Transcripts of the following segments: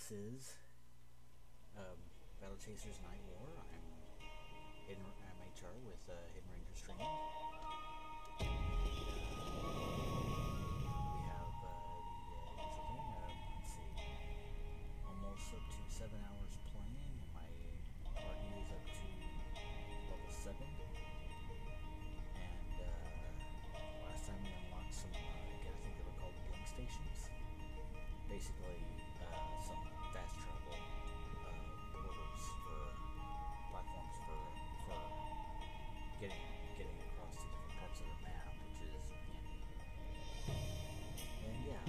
This is Battle Chasers Nightwar. I'm HR with Hidden Ranger Streaming. We have the usual thing. Let's see, almost up to 7 hours playing, and my party is up to level 7. And last time we unlocked some, I think they were called blink stations. Basically, some fast travel portals for platforms for getting across to different parts of the map, which is handy. And yeah,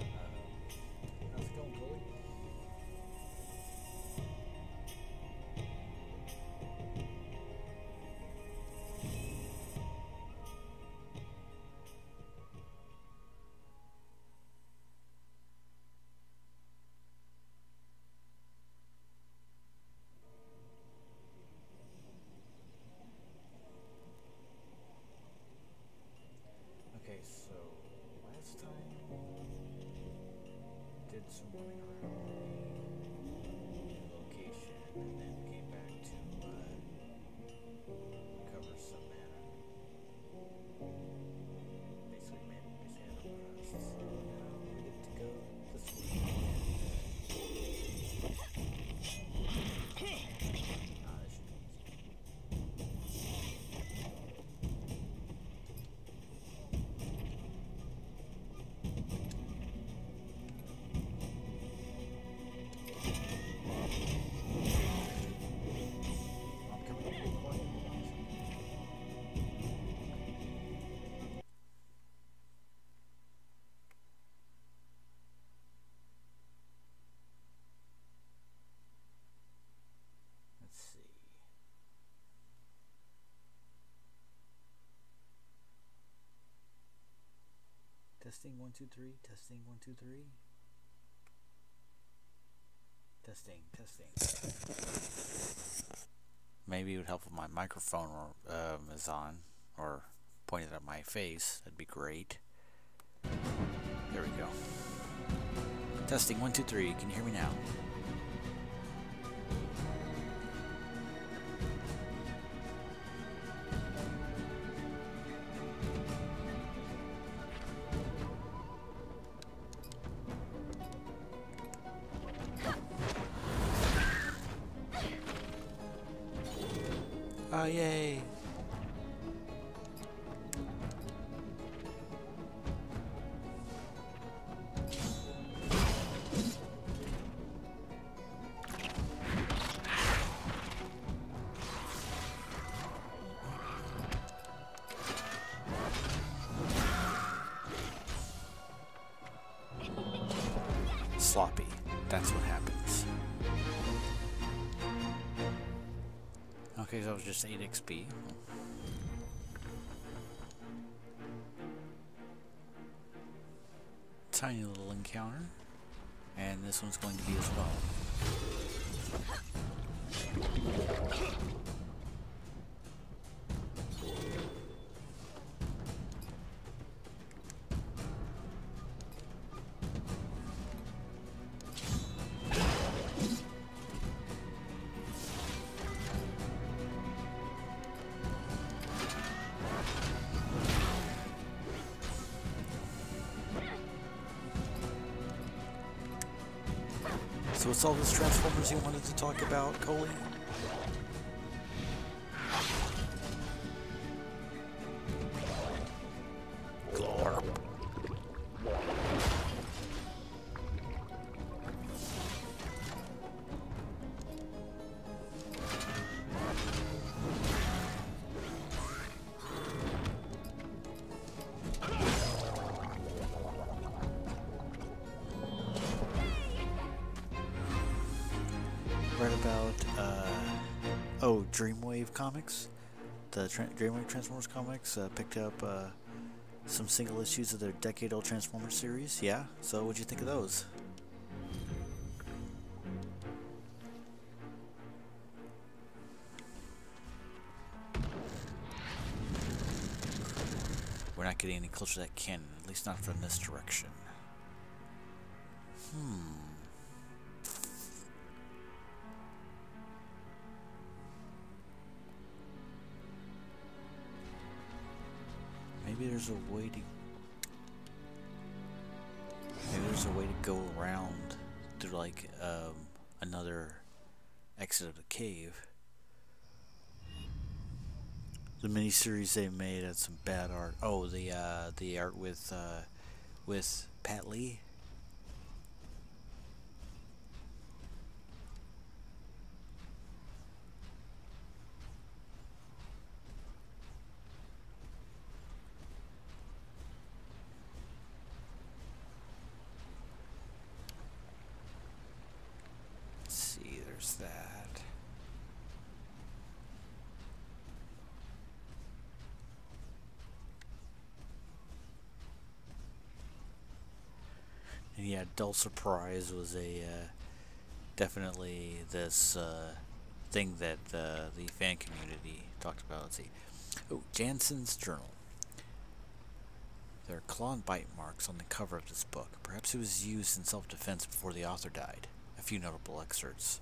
how's it going, Chloe? Okay, so last time did some running around the location and then came back to recover some mana. Basically had a rest. So now we're good to go this week. This should be Testing 1 2 3. Testing 1 2 3. Testing. Maybe it would help if my microphone is on or pointed at my face. That'd be great. There we go. Testing 1 2 3. Can you hear me now? Oh, yay! Sloppy. That's what happens. Okay, so that was just 8 XP. Tiny little encounter. And this one's going to be as well. So what's all those Transformers you wanted to talk about, Coley? Glorp. Read about Dreamwave Comics, the Dreamwave Transformers comics. Picked up some single issues of their decade-old Transformers series. Yeah, so what'd you think of those? We're not getting any closer to that canon, at least not from this direction. maybe there's a way to... Maybe there's a way to go around through like another exit of the cave. The miniseries they made had some bad art. Oh, the art with Pat Lee. Let's see, there's that. And yeah, Dull Surprise was a definitely this thing that the fan community talked about. Let's see. Oh, Jansen's journal. There are claw and bite marks on the cover of this book. Perhaps it was used in self-defense before the author died. A few notable excerpts.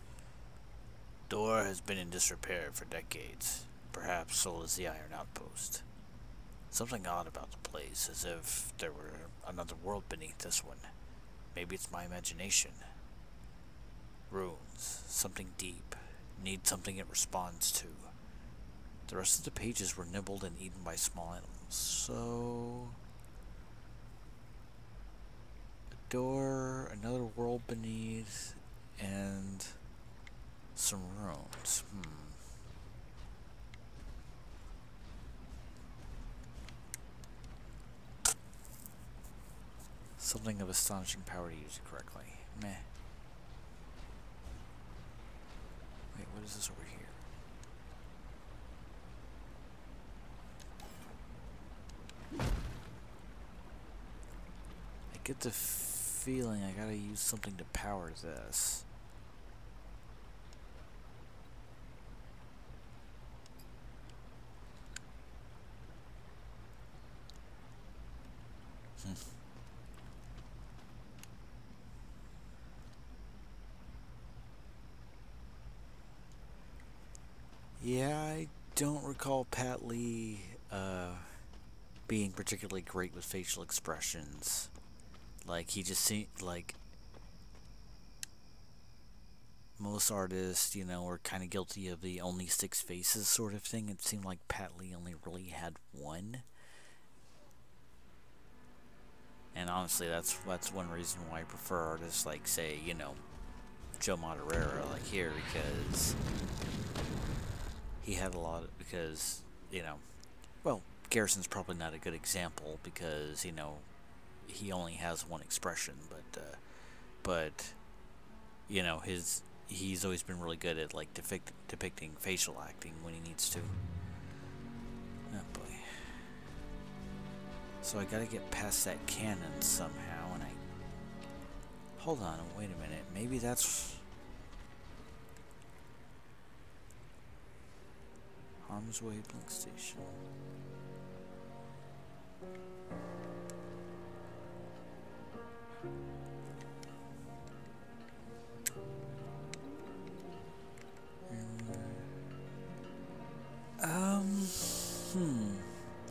Door has been in disrepair for decades. Perhaps so is the Iron Outpost. Something odd about the place, as if there were another world beneath this one. Maybe it's my imagination. Runes. Something deep. Need something it responds to. The rest of the pages were nibbled and eaten by small animals. So... a door, another world beneath, and some runes. Something of astonishing power to use it correctly. Meh. Wait, what is this over here? I get the feeling I gotta use something to power this. Yeah, I don't recall Pat Lee being particularly great with facial expressions. Like, he just seemed like most artists, you know, are kind of guilty of the only 6 faces sort of thing. It seemed like Pat Lee only really had one. And honestly, that's one reason why I prefer artists like, say, you know, Joe Madureira, like here, because he had a lot of, because, you know, well, Garrison's probably not a good example because, you know, he only has one expression, but you know, he's always been really good at like depicting facial acting when he needs to. Oh boy. So I gotta get past that cannon somehow, and hold on, wait a minute, maybe that's Harm's Way Blink Station.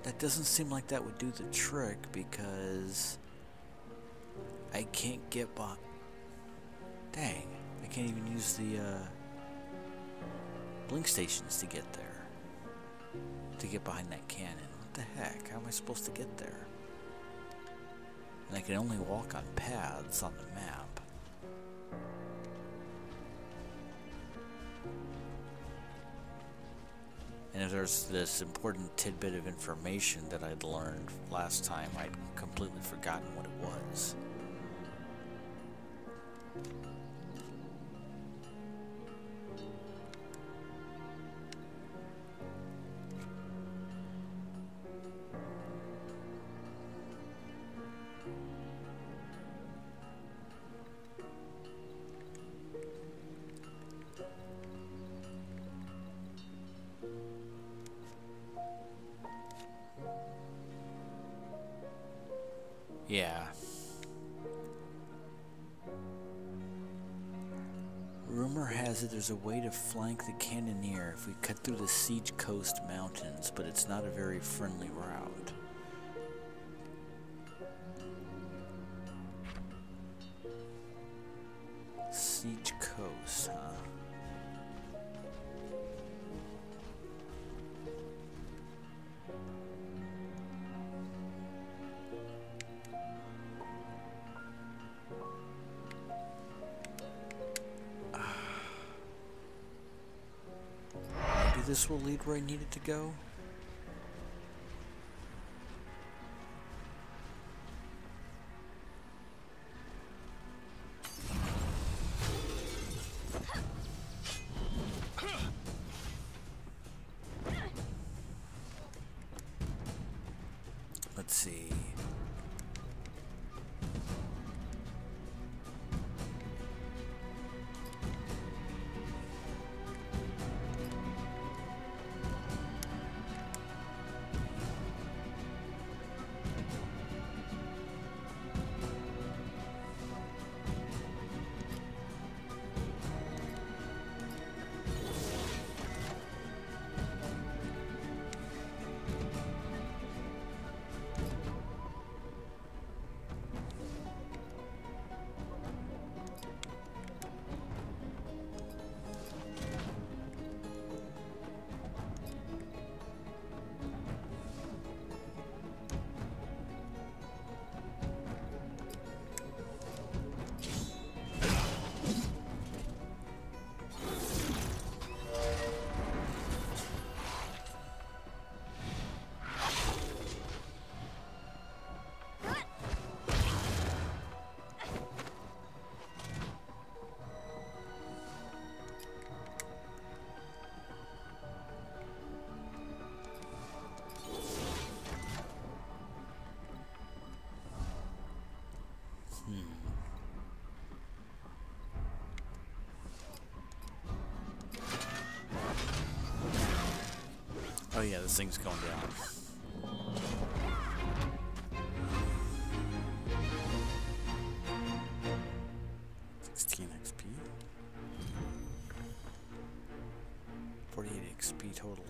That doesn't seem like that would do the trick because I can't get by. Dang, I can't even use the blink stations to get there. To get behind that cannon. What the heck? How am I supposed to get there? And I can only walk on paths on the map. And if there's this important tidbit of information that I'd learned last time, I'd completely forgotten what it was. Yeah. Rumor has it there's a way to flank the cannoneer if we cut through the Siege Coast Mountains, but it's not a very friendly route. this will lead where I need it to go. Let's see. Oh yeah, this thing's going down. 16 XP. 48 XP total.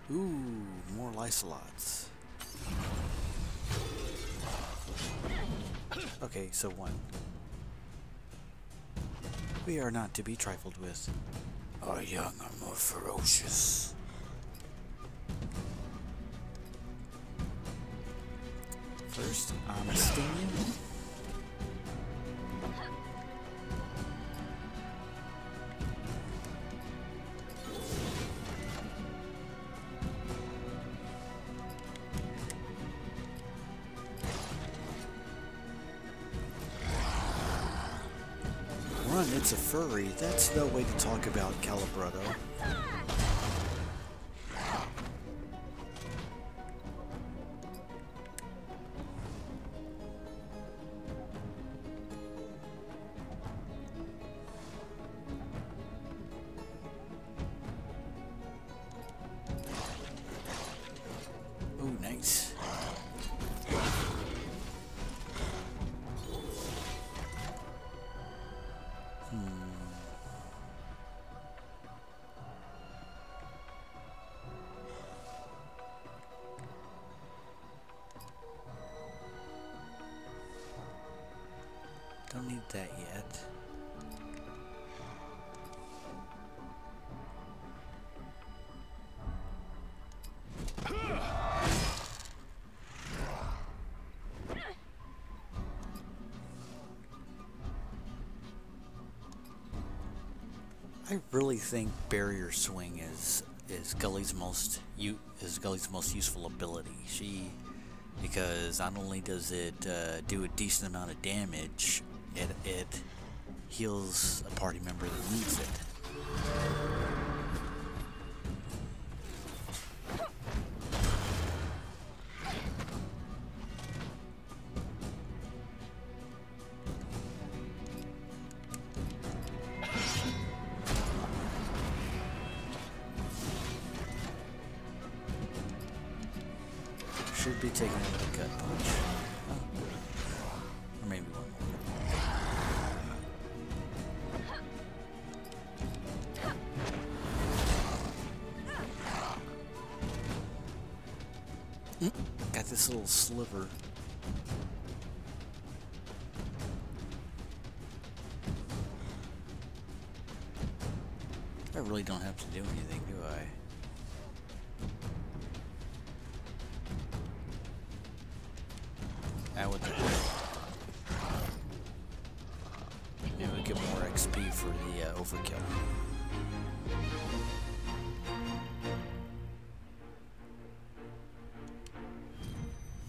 Ooh, more Lysolots. Okay, so 1. We are not to be trifled with. Our young are more ferocious. First, I'm sting you. Run, it's a furry. That's no way to talk about Calibretto. Ooh, nice. Don't need that yet. I really think Barrier Swing is Gully's most useful ability. Because not only does it do a decent amount of damage, it heals a party member that needs it. Should be taking a gut punch. Oh. Or maybe one more. Got this little sliver. I really don't have to do anything, do I? What the heck? There we get more XP for the overkill.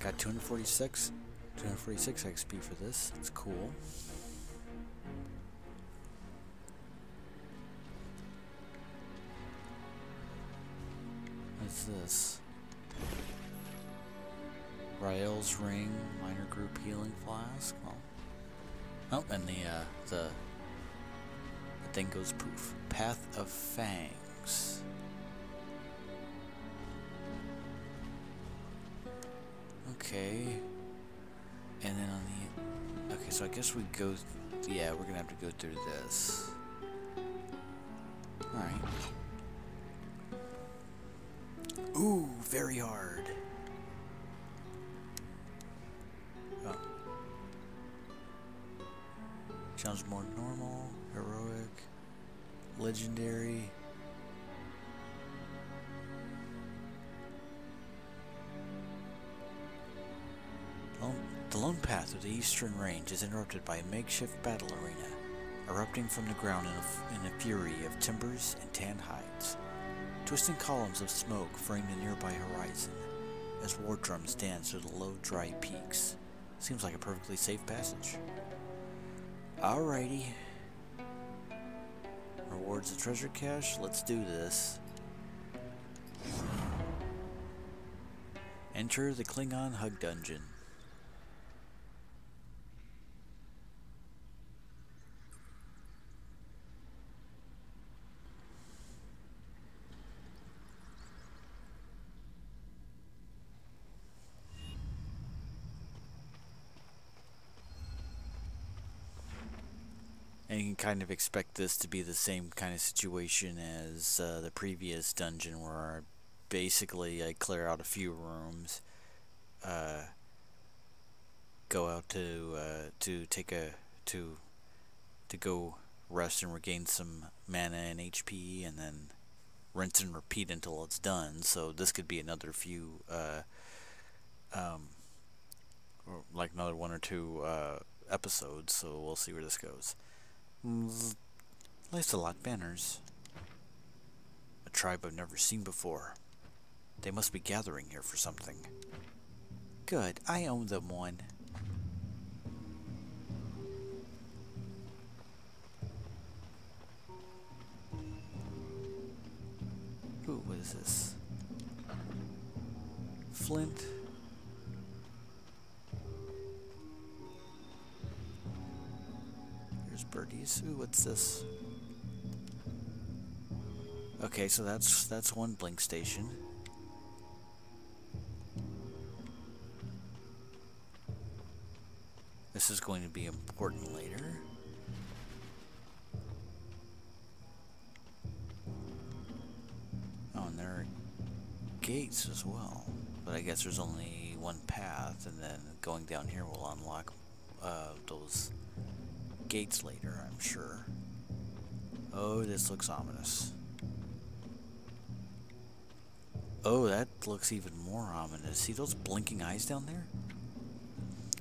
Got 246 XP for this. That's cool. What's this? Rael's ring, minor group healing flask. Well, oh, and the thing goes poof. Path of Fangs. Okay. And then on the... Okay, so I guess we go... Yeah, we're gonna have to go through this. Alright. Ooh, very hard. Oh. Sounds more normal, heroic, legendary. The lone path of the Eastern Range is interrupted by a makeshift battle arena, erupting from the ground in a fury of timbers and tanned hides. Twisting columns of smoke frame the nearby horizon, as war drums dance through the low, dry peaks. Seems like a perfectly safe passage. Alrighty. Rewards of treasure cache, let's do this. Enter the Klingon Hug Dungeon. And you can kind of expect this to be the same kind of situation as the previous dungeon, where basically I clear out a few rooms, go out to go rest and regain some mana and HP, and then rinse and repeat until it's done. So this could be another few, or like another one or two episodes. So we'll see where this goes. Place to lock banners. A tribe I've never seen before. They must be gathering here for something. Good, I own them one. Ooh, what is this? Flint. Birdies. Ooh, what's this? Okay, so that's one blink station. This is going to be important later. Oh, and there are gates as well. But I guess there's only one path, and then going down here will unlock those gates later, I'm sure. Oh, this looks ominous. Oh, that looks even more ominous. See those blinking eyes down there?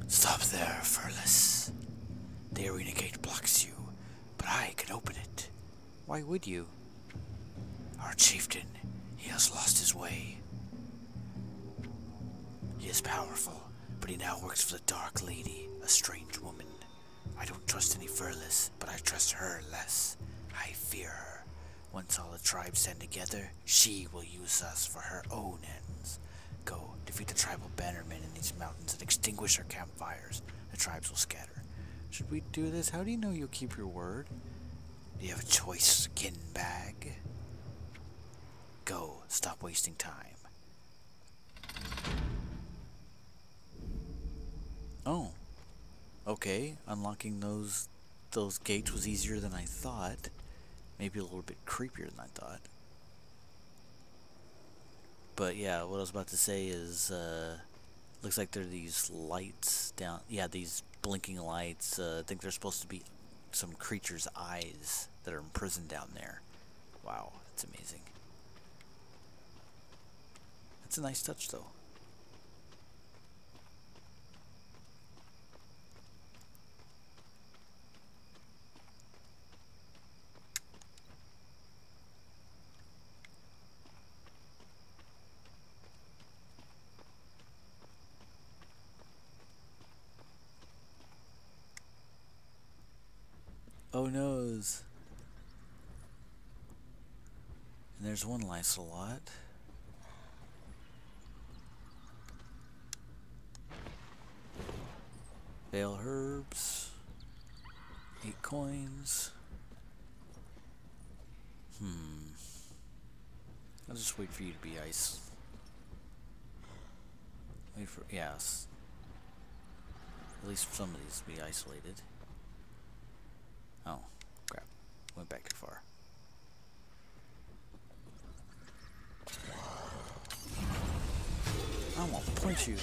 Stop there, Furless. The arena gate blocks you, but I can open it. Why would you? Our chieftain, he has lost his way. He is powerful, but he now works for the Dark Lady, a strange woman. I don't trust any Furless, but I trust her less. I fear her. Once all the tribes stand together, she will use us for her own ends. Go, defeat the tribal bannermen in these mountains and extinguish their campfires. The tribes will scatter. Should we do this? How do you know you'll keep your word? Do you have a choice, skin bag? Go, stop wasting time. Oh. Okay, unlocking those gates was easier than I thought. Maybe a little bit creepier than I thought. But yeah, what I was about to say is, looks like there are these lights down. Yeah, these blinking lights. I think they're supposed to be some creature's eyes that are imprisoned down there. Wow, that's amazing. That's a nice touch, though. is. And there's one Lysolot. Veil herbs. 8 coins. I'll just wait for you to be ice. Wait for, yes. At least for some of these to be isolated. Oh, crap. Went back too far. I won't punch you.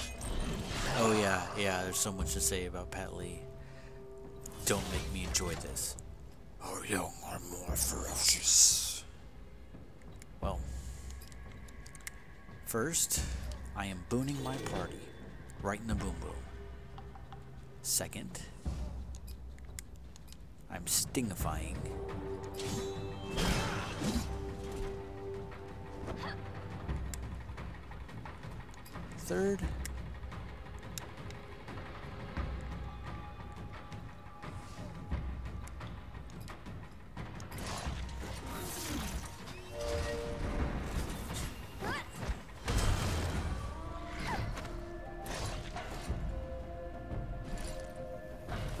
Oh yeah, there's so much to say about Pat Lee. Don't make me enjoy this. Our young are more ferocious. Well, first, I am booning my party. Right in the boom boom. Second, I'm stingifying. Third,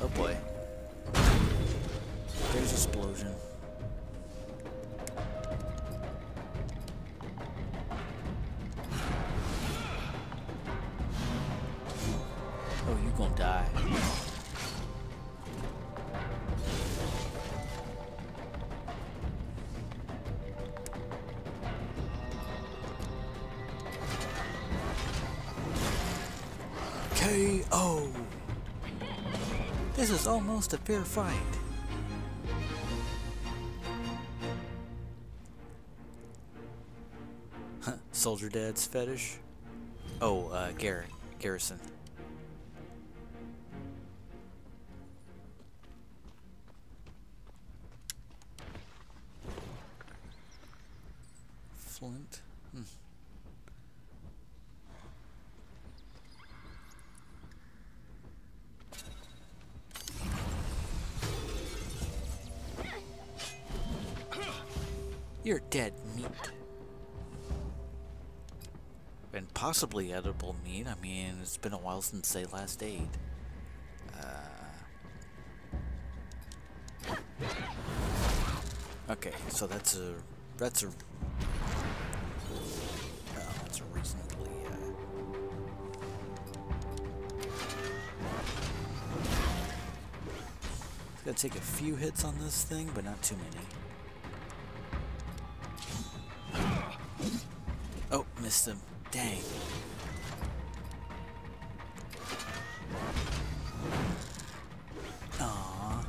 oh boy, there's explosion. Oh, you gonna die. KO! This is almost a fair fight. Soldier Dad's fetish? Oh, Garrison. Flint. You're dead meat. And possibly edible meat. I mean, it's been a while since they last ate. Okay, so that's a reasonably it's gonna take a few hits on this thing, but not too many. Oh, missed him. Dang. Aww.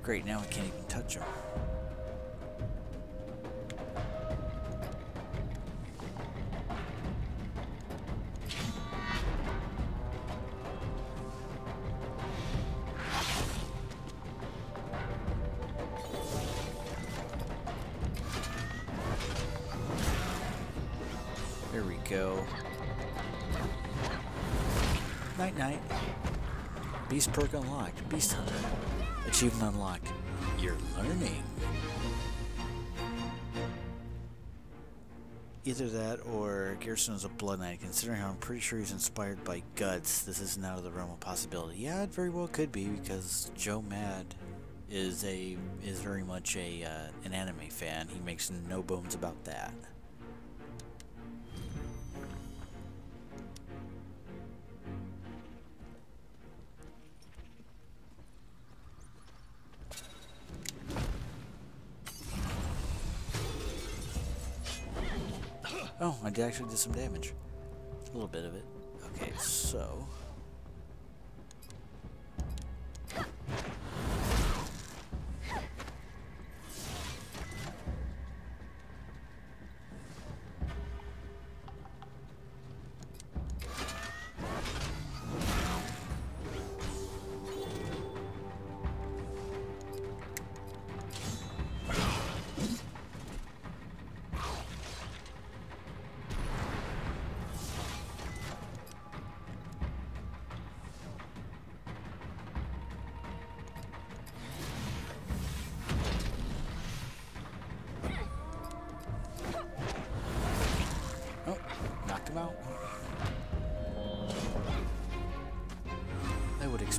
Great, now I can't even touch him. There we go. Night night. Beast perk unlocked. Beast Hunter. Achievement unlocked. You're learning. Either that or Garrison is a Blood Knight. Considering how I'm pretty sure he's inspired by Guts, this isn't out of the realm of possibility. Yeah, it very well could be, because Joe Mad is very much an anime fan. He makes no bones about that. Oh, I actually did some damage. A little bit of it. Okay, so...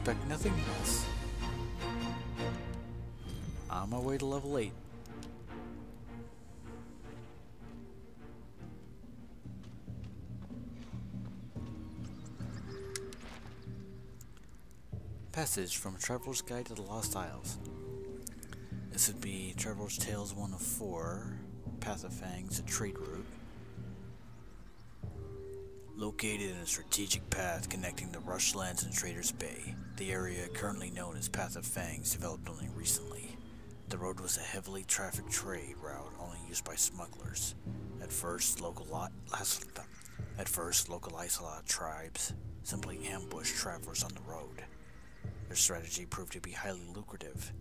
expect nothing less. On my way to level 8. Passage from Traveler's Guide to the Lost Isles. This would be Traveler's Tales 1 of 4, Path of Fangs, a trade route. Located in a strategic path connecting the Rushlands and Traders Bay, the area currently known as Path of Fangs developed only recently. The road was a heavily trafficked trade route only used by smugglers. At first, local Isolate tribes simply ambushed travelers on the road. Their strategy proved to be highly lucrative,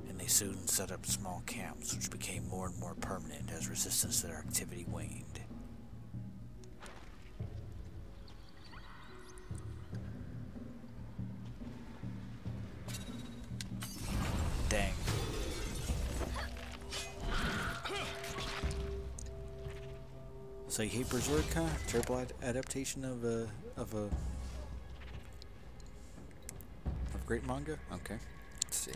and they soon set up small camps which became more and more permanent as resistance to their activity waned. Dang. So you hate Berserk, huh? Terrible adaptation of great manga? Okay. Let's see.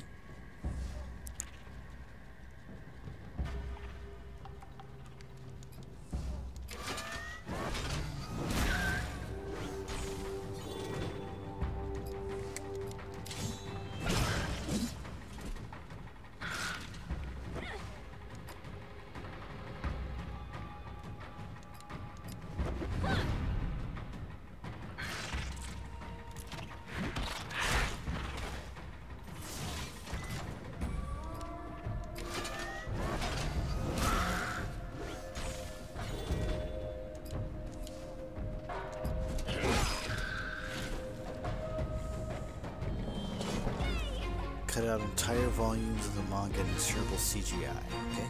Cut out entire volumes of the manga in terrible CGI, okay?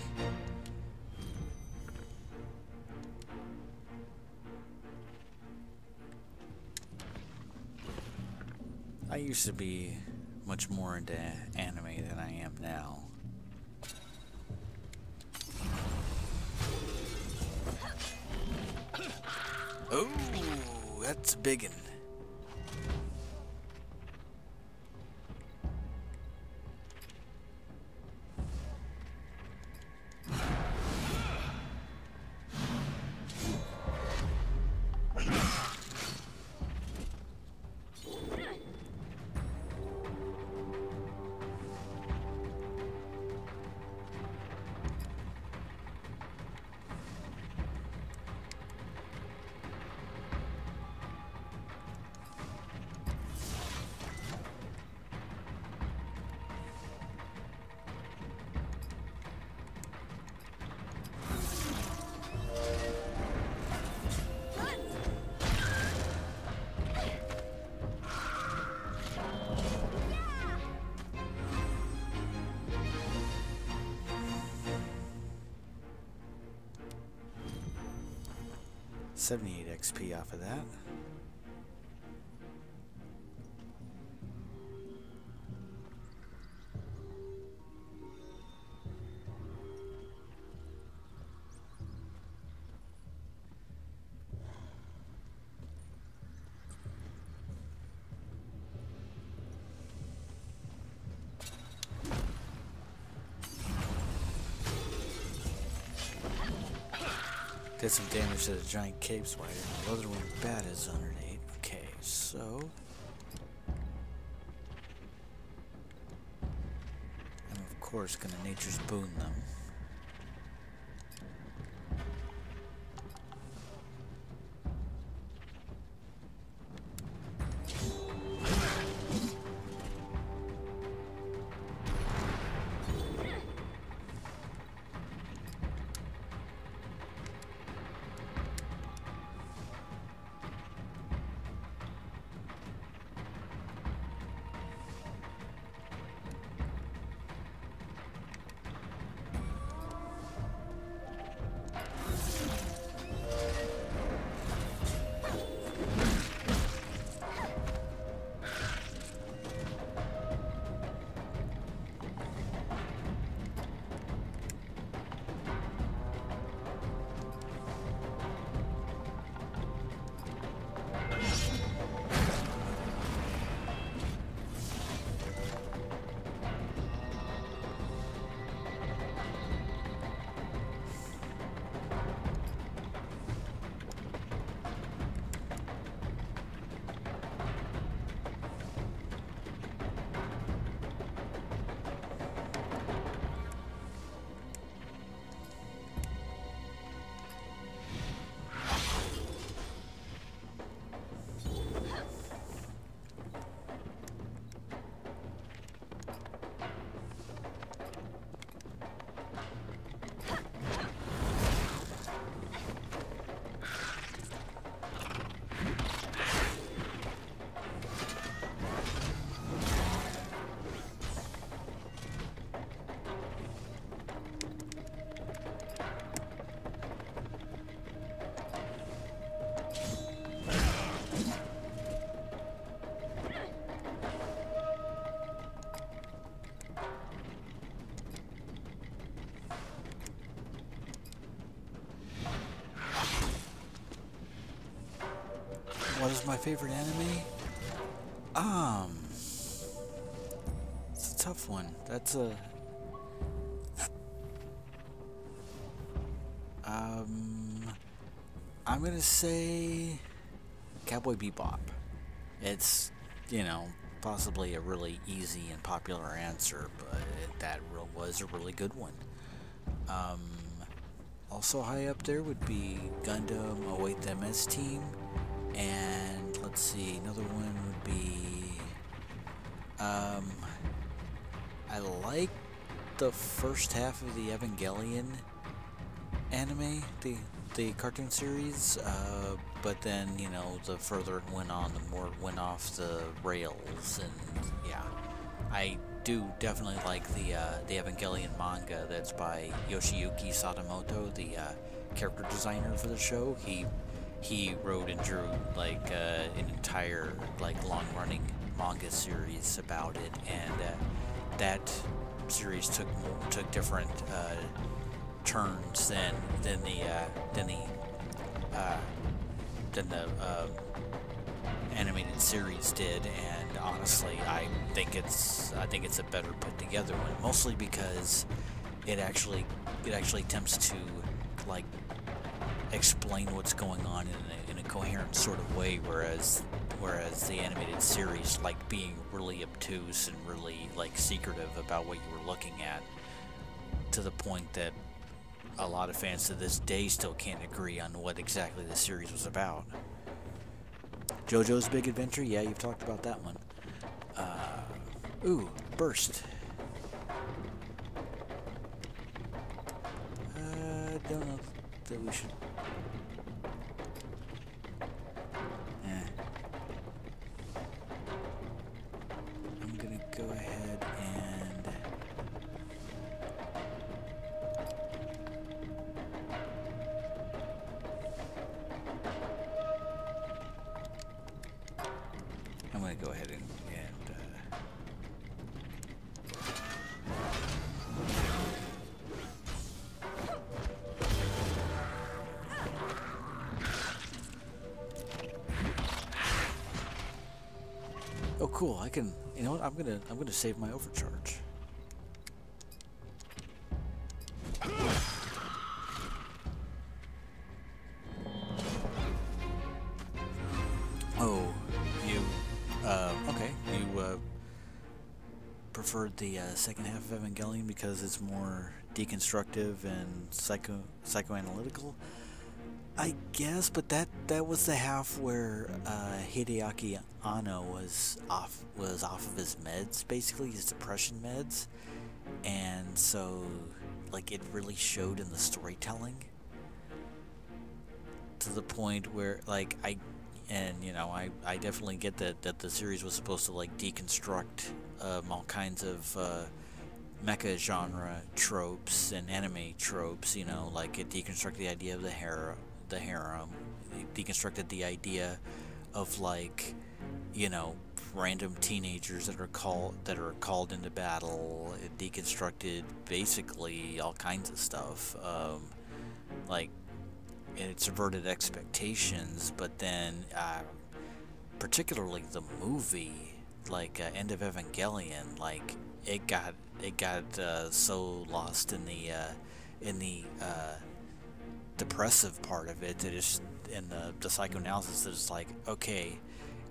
I used to be much more into anime than I am now. Oh, that's a biggin'. $78 XP off of that. Did some damage to the giant cave spider. Leatherwing bat is 108. Okay, so... I'm of course gonna nature's boon them. was my favorite anime? It's a tough one. That's a... I'm gonna say Cowboy Bebop. It's, you know, possibly a really easy and popular answer, but that was a really good one. Also high up there would be Gundam Await the MS Team, and let's see, another one would be, I like the first half of the Evangelion anime, the cartoon series, but then, you know, the further it went on, the more it went off the rails, and yeah, I do definitely like the Evangelion manga that's by Yoshiyuki Sadamoto, the character designer for the show. He wrote and drew like an entire like long-running manga series about it, and that series took different turns than the animated series did, and honestly, I think it's a better put together one, mostly because it actually attempts to like explain what's going on in a coherent sort of way, whereas the animated series like being really obtuse and really like secretive about what you were looking at, to the point that a lot of fans to this day still can't agree on what exactly the series was about. JoJo's Big Adventure, yeah, you've talked about that one. Ooh, Burst. Don't know that we should... I'm gonna go ahead and... I'm gonna go ahead and oh, cool! I can. You know what? I'm gonna save my overcharge. Oh, you. Okay. You preferred the second half of Evangelion because it's more deconstructive and psychoanalytical. I guess, but that was the half where Hideaki Anno was off of his meds, basically his depression meds, and so like it really showed in the storytelling, to the point where like I definitely get that the series was supposed to like deconstruct all kinds of mecha genre tropes and anime tropes, you know, like it deconstructed the idea of the harem, it deconstructed the idea of like, you know, random teenagers that are called into battle. It deconstructed basically all kinds of stuff, like it subverted expectations, but then particularly the movie, like End of Evangelion, like it got so lost in the depressive part of it, that it's in the psychoanalysis, that it's like, okay,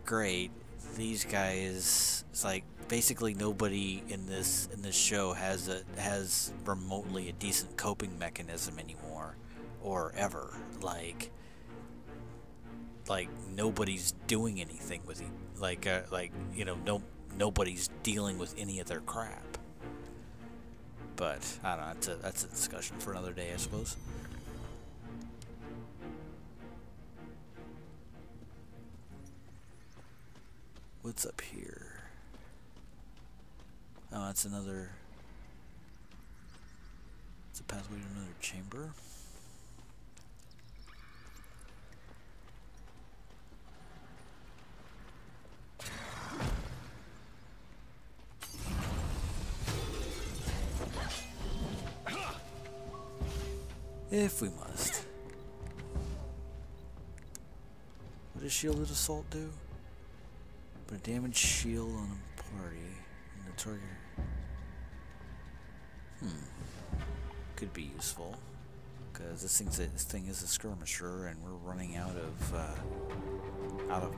great, these guys, it's like basically nobody in this show has remotely a decent coping mechanism anymore, or ever. Like nobody's doing anything with it, like you know, nobody's dealing with any of their crap. But I don't know, that's a discussion for another day, I suppose. What's up here? Oh, that's another... It's a pathway to another chamber. If we must. does shielded assault do? But a damage shield on a party and the target. Could be useful because this thing is a skirmisher, and we're running out of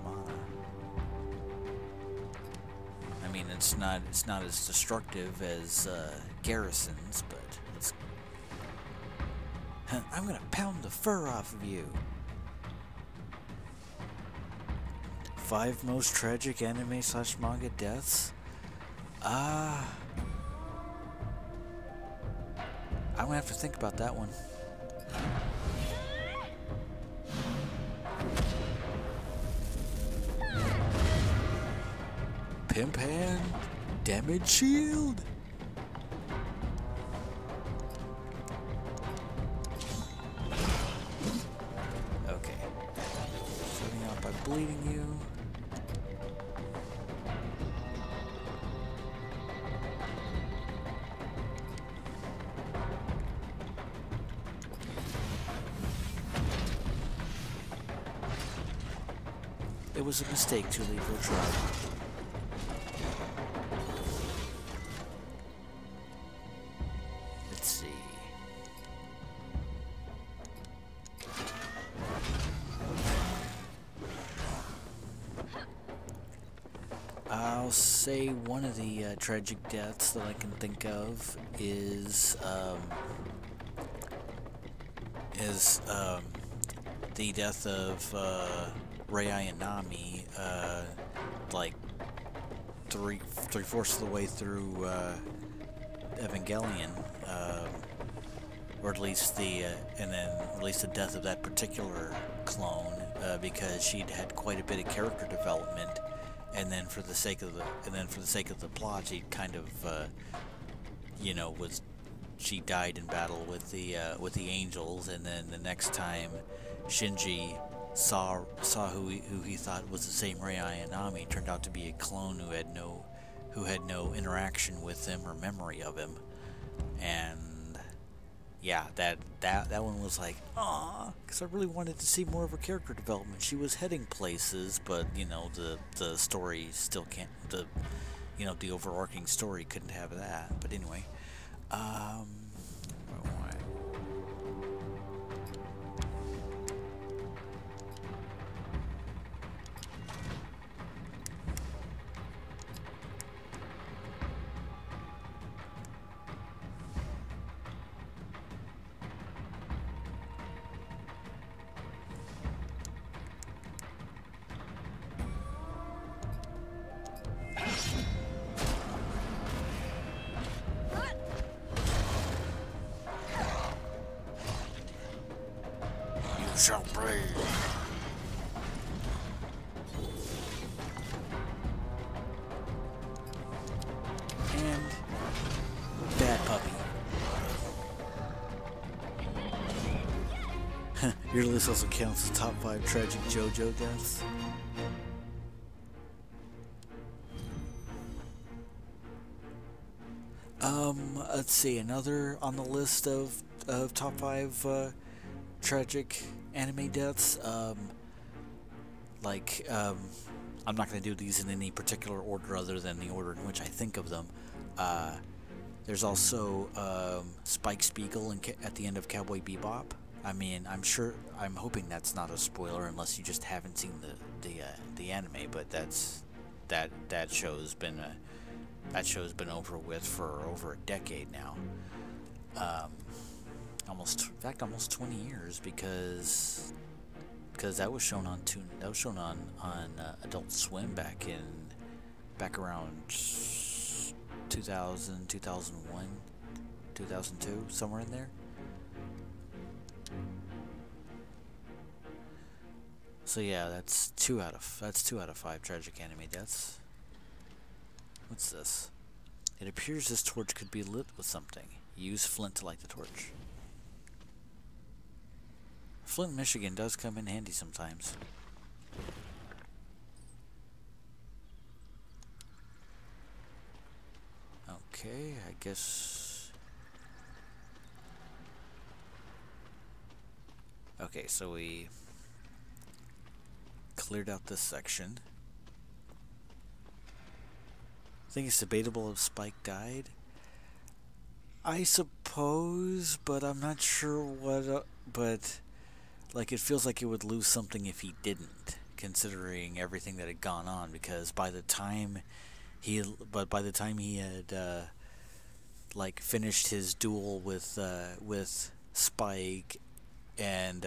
mana. I mean, it's not as destructive as garrisons, but it's. I'm gonna pound the fur off of you. 5 most tragic anime/manga deaths? I'm gonna have to think about that one. Pimp hand, damage shield. Okay. Starting out by bleeding you. It was a mistake to leave her tribe. Let's see. I'll say one of the tragic deaths that I can think of is the death of Rei Ayanami, like three-fourths of the way through Evangelion, or at least the death of that particular clone, because she'd had quite a bit of character development, and then for the sake of the plot, she kind of, she died in battle with the angels, and then the next time Shinji saw who he thought was the same Rei Ayanami turned out to be a clone who had no interaction with him or memory of him, and yeah, that one was like, ah, because I really wanted to see more of her character development. She was heading places, but the story still can't, the overarching story couldn't have that. But anyway, shall pray. And bad puppy. Your list also counts as top 5 tragic JoJo deaths. Let's see, another on the list of top 5 tragic anime deaths. I'm not going to do these in any particular order other than the order in which I think of them. There's also Spike Spiegel at the end of Cowboy Bebop. I mean, I'm hoping that's not a spoiler unless you just haven't seen the anime, but that show's been over with for over a decade now. Almost 20 years, because that was shown on Adult Swim back around 2000, 2001, 2002, somewhere in there. So yeah, that's 2 out of 5 tragic anime deaths. What's this? It appears this torch could be lit with something. Use flint to light the torch. Flint, Michigan does come in handy sometimes. Okay, I guess... Okay, so we cleared out this section. I think it's debatable if Spike died. I suppose, but I'm not sure what... but, like, it feels like it would lose something if he didn't, considering everything that had gone on, because by the time he had, like, finished his duel with Spike, and,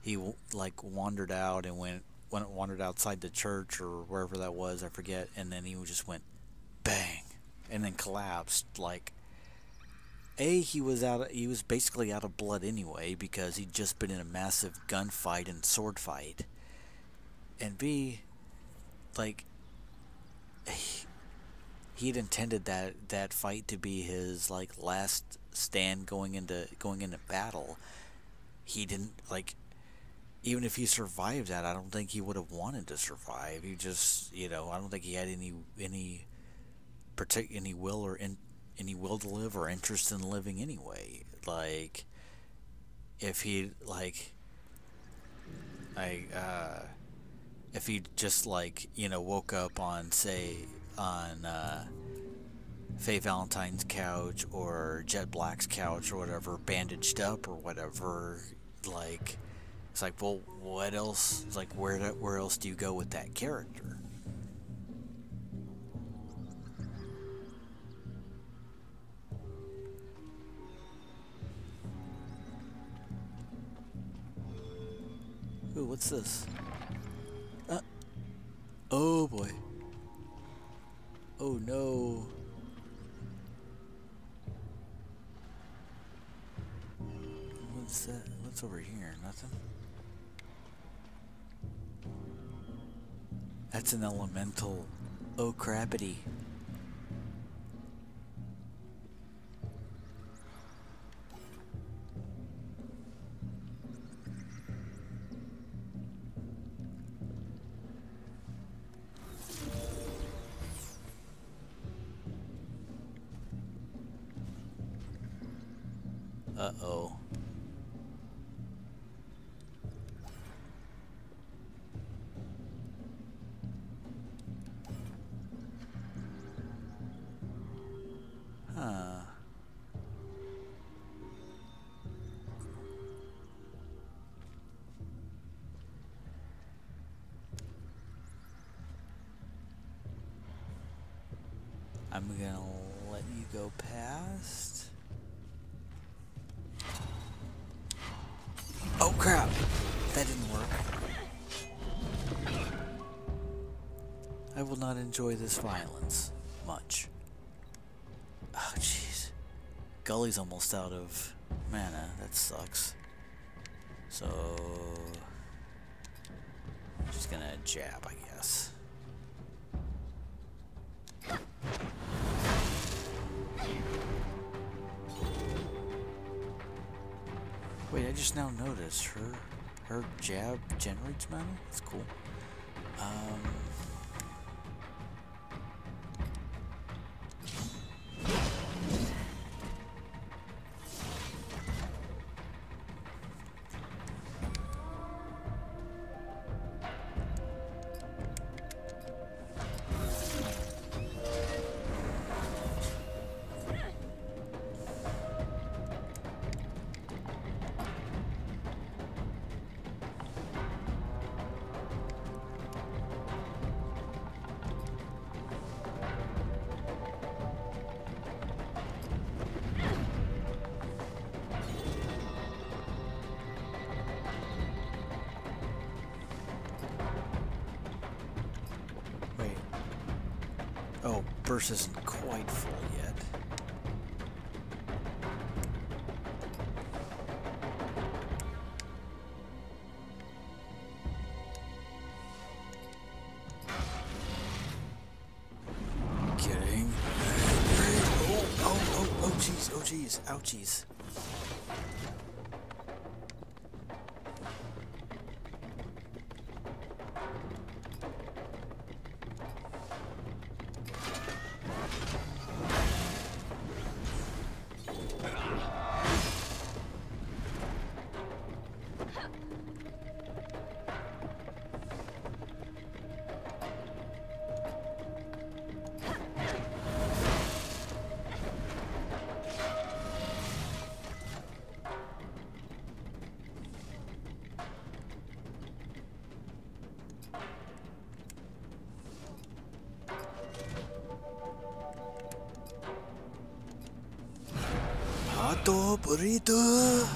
he, like, wandered out and wandered outside the church, or wherever that was, I forget, and then he just went, bang, and then collapsed, like... he was basically out of blood anyway, because he'd just been in a massive gunfight and sword fight. And B, like, he'd intended that fight to be his, like, last stand going into battle. He didn't, like, even if he survived that, I don't think he would have wanted to survive. He just, I don't think he had any will to live or interest in living anyway. Like, if he, like, if he just, like, woke up on, say, on Faye Valentine's couch or Jet Black's couch or whatever, bandaged up or whatever, like, it's like, well, what else? It's like, where else do you go with that character? Ooh, what's this? Oh boy. Oh no. What's that? What's over here? Nothing? That's an elemental. Oh crappity. Uh-oh. Huh. I'm gonna let you go past. Oh crap! That didn't work. I will not enjoy this violence much. Oh jeez. Gully's almost out of mana. That sucks. So... just gonna jab, I guess. Wait, I just now noticed her jab generates mana? That's cool. Oh, burst isn't quite full yet. Kidding. Oh jeez, oh jeez, ouchies. burrito, burrito.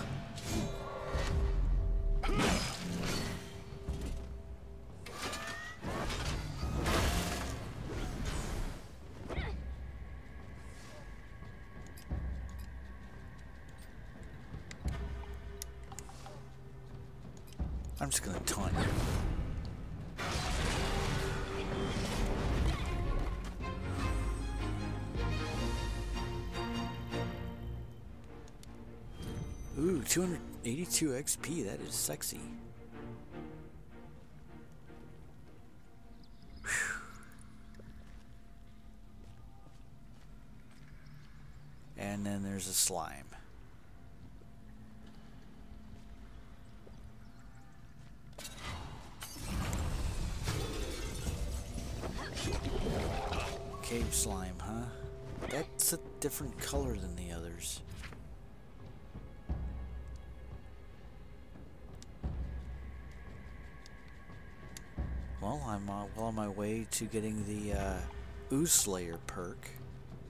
I'm just gonna taunt you. Ooh, 282 XP, that is sexy. Whew. And then there's a slime. Cave slime, huh? That's a different color than the others. Well, I'm well on my way to getting the Ooze Slayer perk,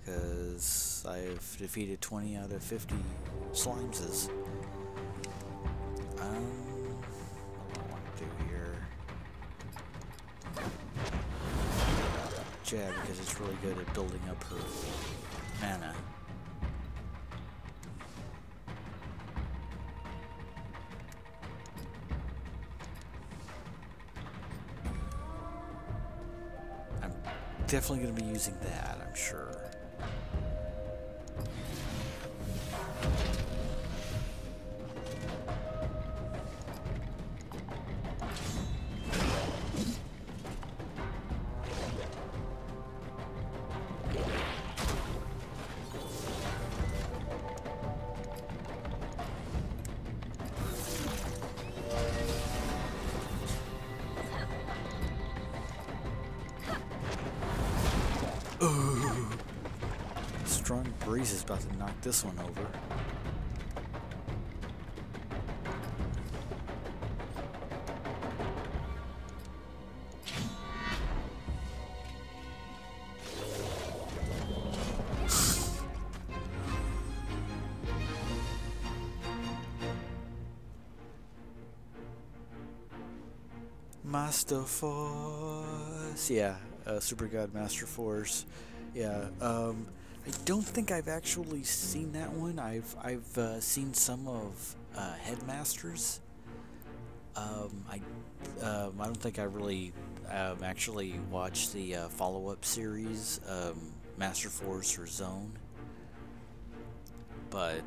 because I've defeated 20 out of 50 Slimeses. What do I want to do here? Jab, because it's really good at building up her mana. I'm definitely going to be using that, I'm sure. Ooh. Strong breeze is about to knock this one over. Master Force, yeah, Super God Master Force, yeah. I don't think I've actually seen that one. I've seen some of Headmasters. I don't think I really actually watched the follow-up series, Master Force or Zone. But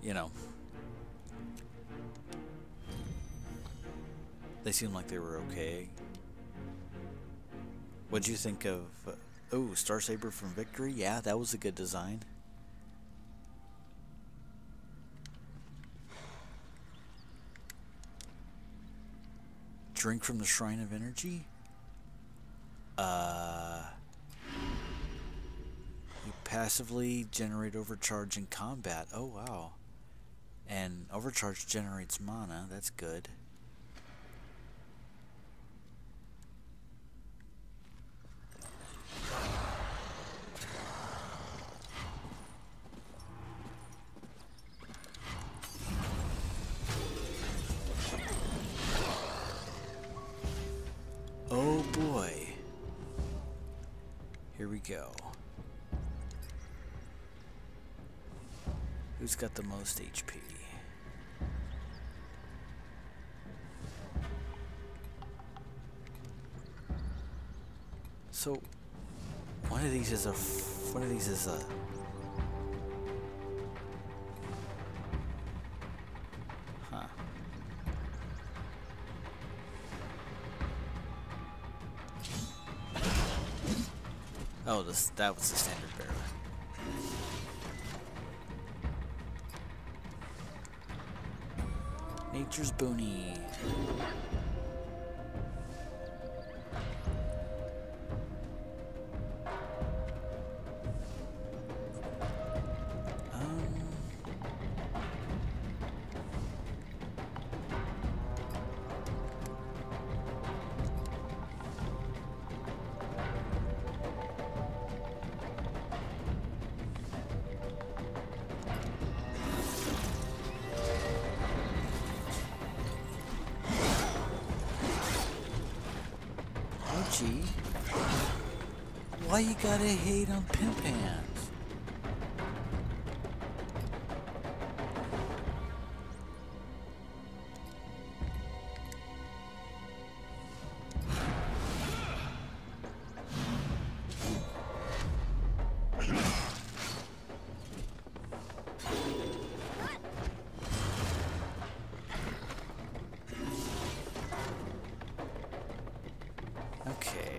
you know. They seem like they were okay. What'd you think of... oh, Star Saber from Victory? Yeah, that was a good design. Drink from the Shrine of Energy? You passively generate overcharge in combat. Oh, wow. And overcharge generates mana. That's good. Oh boy. Here we go. Who's got the most HP? So, one of these is a... Huh. Oh, that was the standard bearer. Nature's Boony. Why you gotta hate on Pimp Hands? Okay.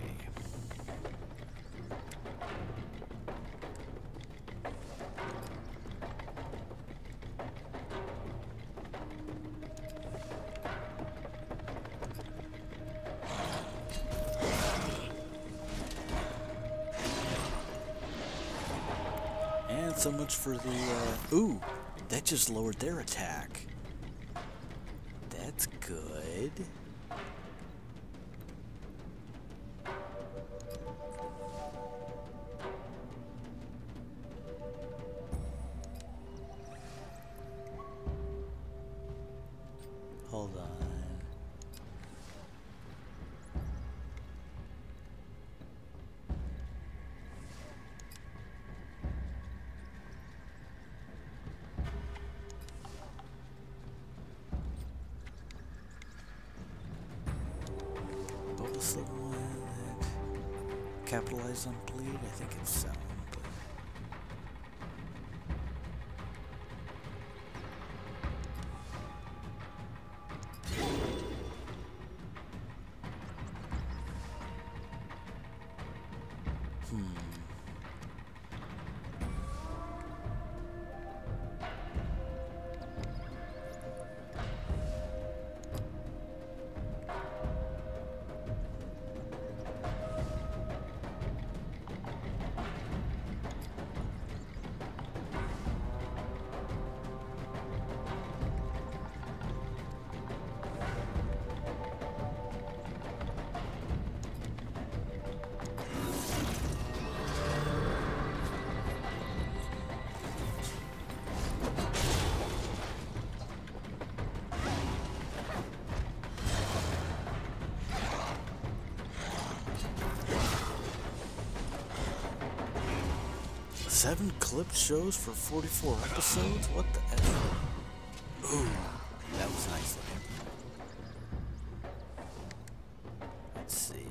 And so much for the, ooh, that just lowered their attack. That's good. Hold on. What was the one that capitalized on bleed? I think it's that one. Seven clip shows for 44 episodes? What the F? Ooh, that was nice looking. Let's see.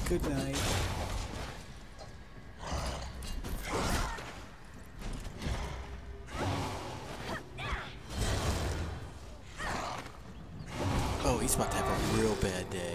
Good night. Oh, he's about to have a real bad day.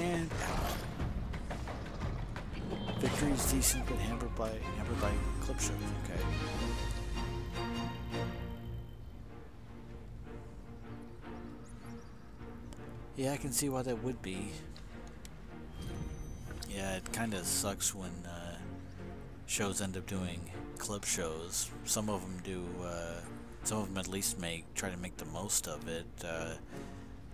And victory is decent, but hampered by clip shows. Okay. Yeah, I can see why that would be. Yeah, it kind of sucks when shows end up doing clip shows. Some of them do. Some of them at least try to make the most of it.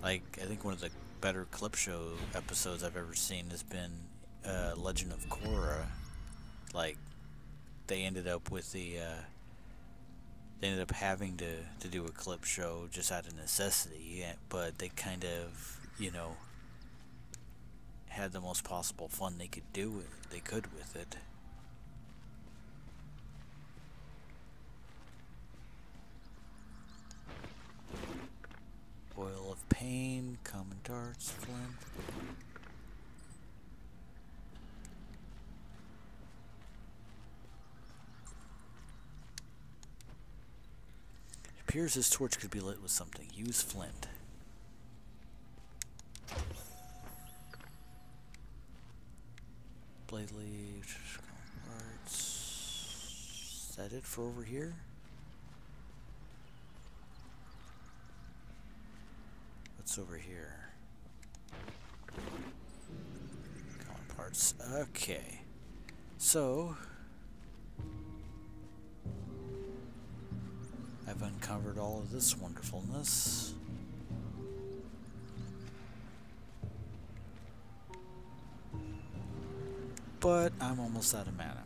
Like I think one of the better clip show episodes I've ever seen has been Legend of Korra. Like they ended up with the. They ended up having to do a clip show just out of necessity, but they kind of, you know, had the most possible fun they could with it. Oil of Pain, Common Darts, Flint. It appears this torch could be lit with something. Use Flint. Blade leaf, Common Darts. Is that it for over here? What's over here? Common parts. Okay. So I've uncovered all of this wonderfulness. But I'm almost out of mana.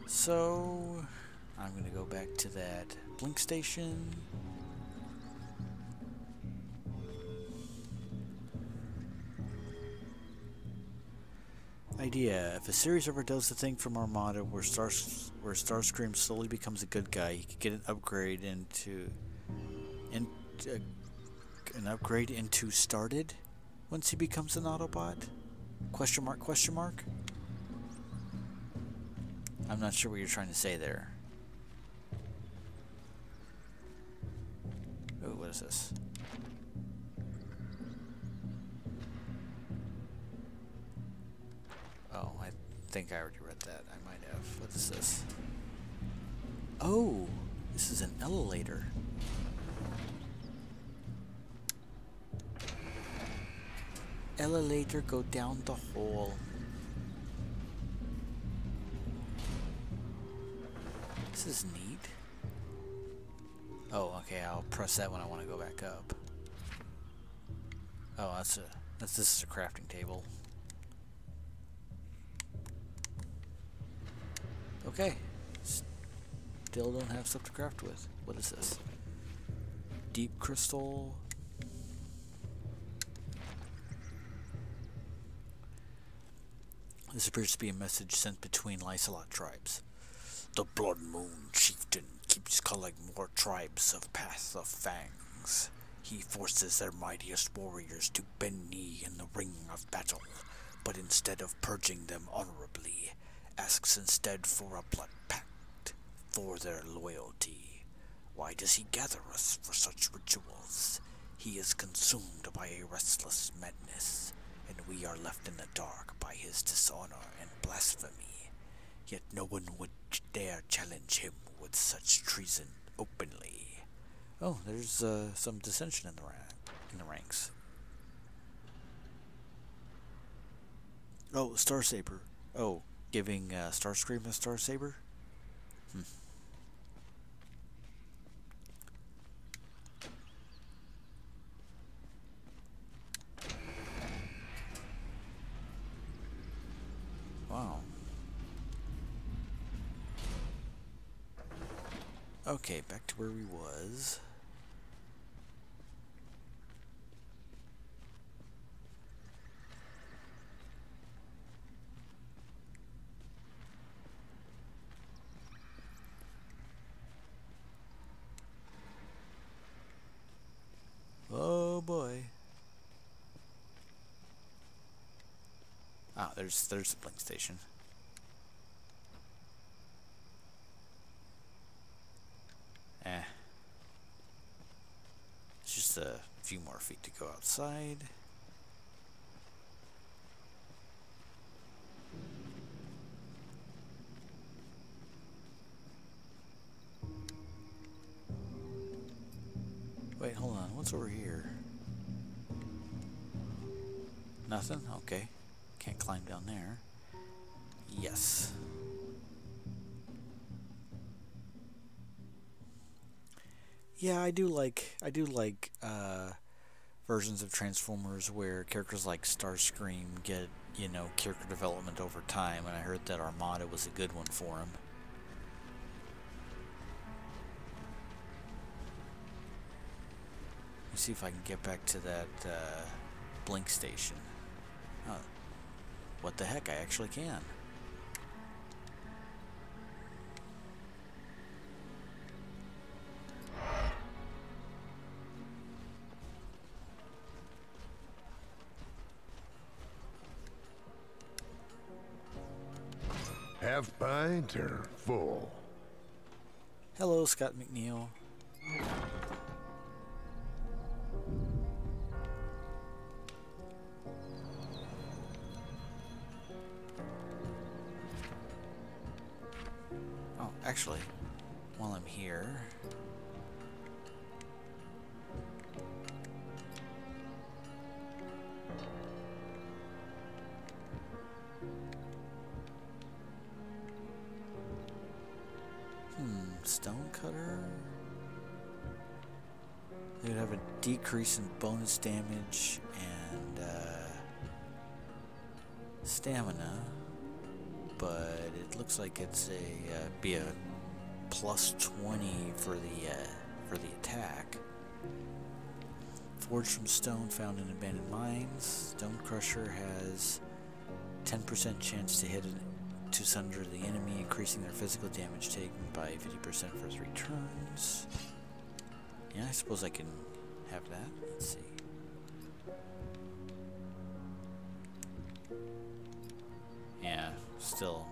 So I'm going to go back to that blink station. Idea: if a series ever does the thing from Armada where Starscream slowly becomes a good guy, he could get an upgrade into started once he becomes an Autobot? Question mark, question mark? I'm not sure what you're trying to say there. Oh, what is this? Oh, I think I already read that. I might have. What is this? Oh, this is an elevator. Elevator, go down the hall. This is neat. Oh, okay, I'll press that when I want to go back up. Oh, this is a crafting table. Okay. Still don't have stuff to craft with. What is this? Deep crystal. This appears to be a message sent between Lysolot tribes. The Blood Moon Chieftain keeps calling more tribes of Path of Fangs. He forces their mightiest warriors to bend knee in the ring of battle, but instead of purging them honorably, asks instead for a blood pact, for their loyalty. Why does he gather us for such rituals? He is consumed by a restless madness, and we are left in the dark by his dishonor and blasphemy. Yet no one would dare challenge him with such treason openly. Oh, there's some dissension in the ranks. Oh, Starsaber. Oh, giving Starscream a Starsaber? Wow. Okay, back to where we was. Oh boy. Ah, there's the blink station. It's just a few more feet to go outside. Wait, hold on. What's What's over here? Nothing? Okay. Can't climb down there. Yes. Yeah, I do like versions of Transformers where characters like Starscream get, you know, character development over time, and I heard that Armada was a good one for him. Let's see if I can get back to that blink station. Oh, what the heck, I actually can. Half pint or full? Hello, Scott McNeil. Oh, actually, while I'm here... Stonecutter? They would have a decrease in bonus damage and stamina, but it looks like it's a be a plus 20 for the attack. Forged from stone found in abandoned mines. Stone Crusher has 10% chance to hit to sunder the enemy, increasing their physical damage taken by 50% for 3 turns. Yeah, I suppose I can have that. Let's see. Yeah, still.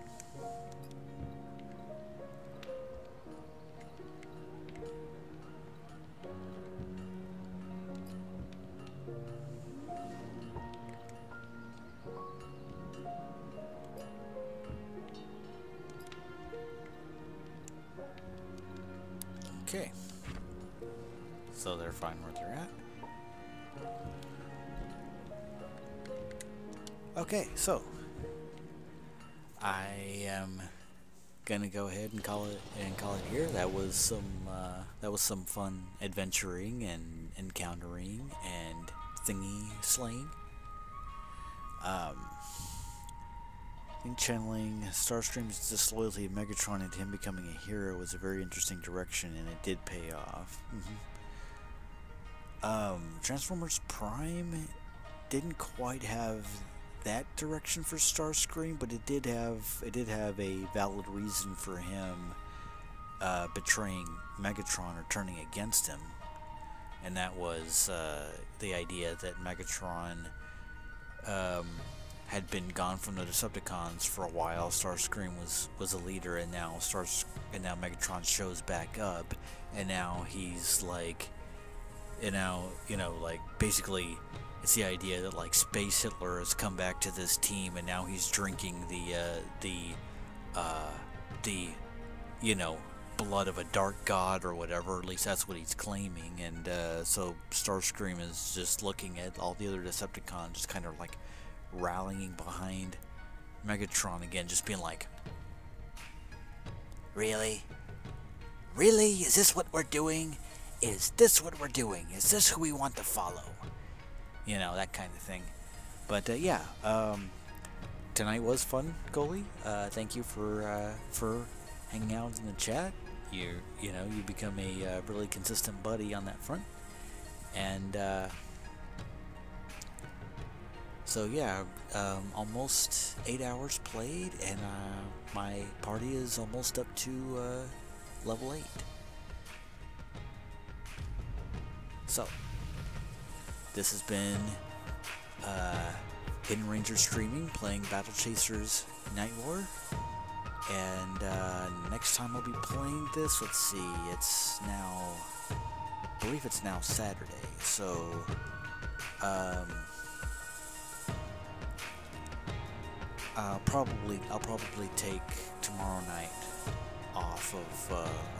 Okay, so they're fine where they're at. Okay, so I am gonna go ahead and call it here. That was some fun adventuring and encountering and thingy slaying. I think channeling Starscream's disloyalty of Megatron into him becoming a hero was a very interesting direction, and it did pay off. Transformers Prime didn't quite have that direction for Starscream, but it did have a valid reason for him betraying Megatron or turning against him, and that was the idea that Megatron had been gone from the Decepticons for a while. Starscream was a leader, and now Megatron shows back up, and now he's like, like basically it's the idea that like Space Hitler has come back to this team, and now he's drinking the blood of a dark god or whatever. At least that's what he's claiming, and so Starscream is just looking at all the other Decepticons, just kind of like rallying behind Megatron again, just being like, really? Really? Is this what we're doing? Is this what we're doing? Is this who we want to follow? You know, that kind of thing. But yeah, tonight was fun, Goalie. Thank you for hanging out in the chat. You become a really consistent buddy on that front. And so yeah, almost 8 hours played, and my party is almost up to level 8. So this has been Hidden Ranger streaming, playing Battle Chasers Nightwar, and next time I'll be playing this. Let's see, it's now, I believe it's now Saturday, so I'll probably take tomorrow night off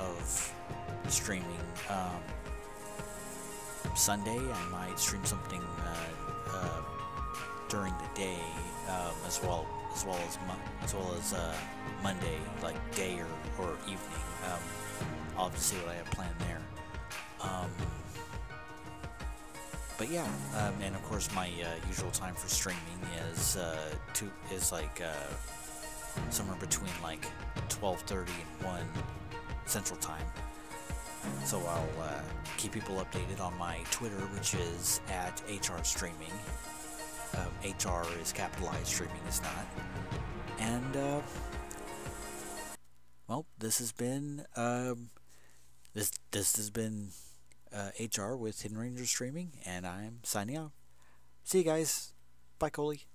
of streaming. Sunday. I might stream something during the day, as well as Monday, like day or evening. I'll have to see what I have planned there. But yeah, and of course my usual time for streaming is somewhere between like 12:30 and 1 Central Time. So I'll keep people updated on my Twitter, which is at HR Streaming. HR is capitalized, streaming is not. And well, this has been this has been HR with Hidden Ranger Streaming, and I'm signing out. See you guys. Bye, Coley.